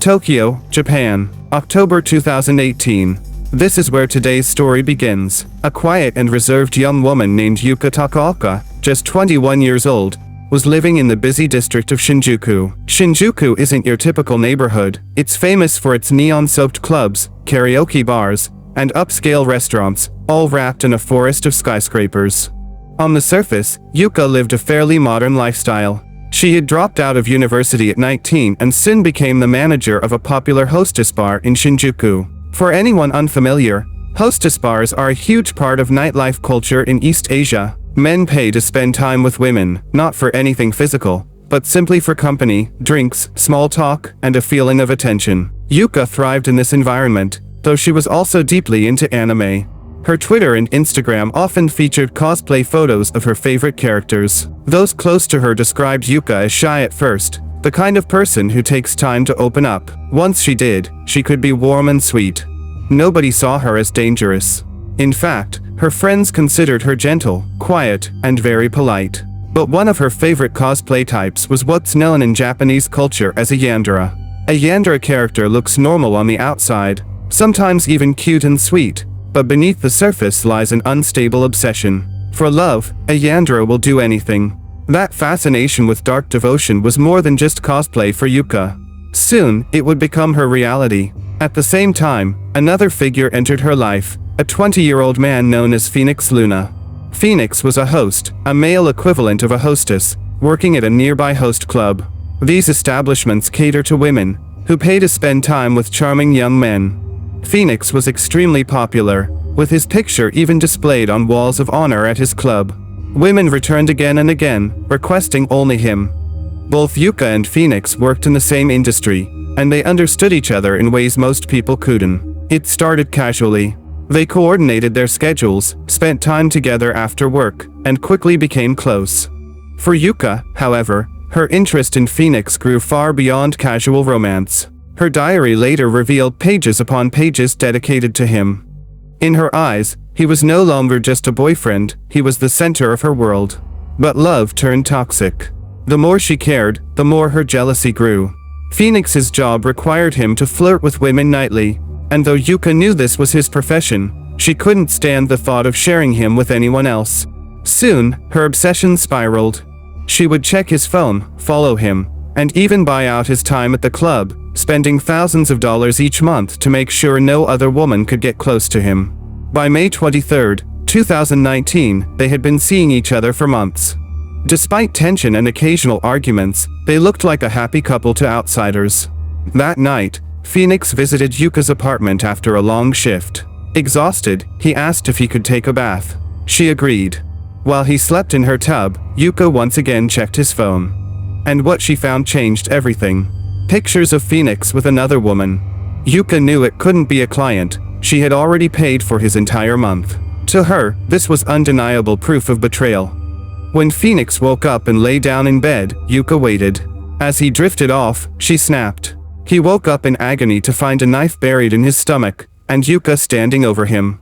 Tokyo, Japan, October 2018. This is where today's story begins. A quiet and reserved young woman named Yuka Takaoka, just 21 years old, was living in the busy district of Shinjuku. Shinjuku isn't your typical neighborhood. It's famous for its neon-soaked clubs, karaoke bars, and upscale restaurants, all wrapped in a forest of skyscrapers. On the surface, Yuka lived a fairly modern lifestyle. She had dropped out of university at 19 and soon became the manager of a popular hostess bar in Shinjuku. For anyone unfamiliar, hostess bars are a huge part of nightlife culture in East Asia. Men pay to spend time with women, not for anything physical, but simply for company, drinks, small talk, and a feeling of attention. Yuka thrived in this environment, though she was also deeply into anime. Her Twitter and Instagram often featured cosplay photos of her favorite characters. Those close to her described Yuka as shy at first, the kind of person who takes time to open up. Once she did, she could be warm and sweet. Nobody saw her as dangerous. In fact, her friends considered her gentle, quiet, and very polite. But one of her favorite cosplay types was what's known in Japanese culture as a Yandere. A Yandere character looks normal on the outside, sometimes even cute and sweet, but beneath the surface lies an unstable obsession. For love, a Yandere will do anything. That fascination with dark devotion was more than just cosplay for Yuka. Soon, it would become her reality. At the same time, another figure entered her life, a 20-year-old man known as Phoenix Luna. Phoenix was a host, a male equivalent of a hostess, working at a nearby host club. These establishments cater to women, who pay to spend time with charming young men. Phoenix was extremely popular, with his picture even displayed on walls of honor at his club. Women returned again and again, requesting only him. Both Yuka and Phoenix worked in the same industry, and they understood each other in ways most people couldn't. It started casually. They coordinated their schedules, spent time together after work, and quickly became close. For Yuka, however, her interest in Phoenix grew far beyond casual romance. Her diary later revealed pages upon pages dedicated to him. In her eyes, he was no longer just a boyfriend, he was the center of her world. But love turned toxic. The more she cared, the more her jealousy grew. Phoenix's job required him to flirt with women nightly, and though Yuka knew this was his profession, she couldn't stand the thought of sharing him with anyone else. Soon, her obsession spiraled. She would check his phone, follow him, and even buy out his time at the club, spending thousands of dollars each month to make sure no other woman could get close to him. By May 23, 2019, they had been seeing each other for months. Despite tension and occasional arguments, they looked like a happy couple to outsiders. That night, Phoenix visited Yuka's apartment after a long shift. Exhausted, he asked if he could take a bath. She agreed. While he slept in her tub, Yuka once again checked his phone. And what she found changed everything. Pictures of Phoenix with another woman. Yuka knew it couldn't be a client. She had already paid for his entire month. To her, this was undeniable proof of betrayal. When Phoenix woke up and lay down in bed, Yuka waited. As he drifted off, she snapped. He woke up in agony to find a knife buried in his stomach, and Yuka standing over him.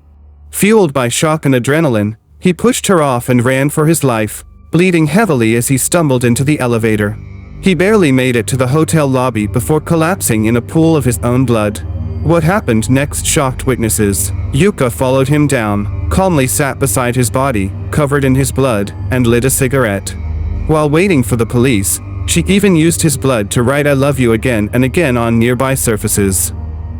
Fueled by shock and adrenaline, he pushed her off and ran for his life, bleeding heavily as he stumbled into the elevator. He barely made it to the hotel lobby before collapsing in a pool of his own blood. What happened next shocked witnesses. Yuka followed him down, calmly sat beside his body, covered in his blood, and lit a cigarette. While waiting for the police, she even used his blood to write "I love you" again and again on nearby surfaces.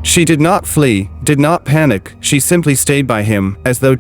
She did not flee, did not panic, she simply stayed by him, as though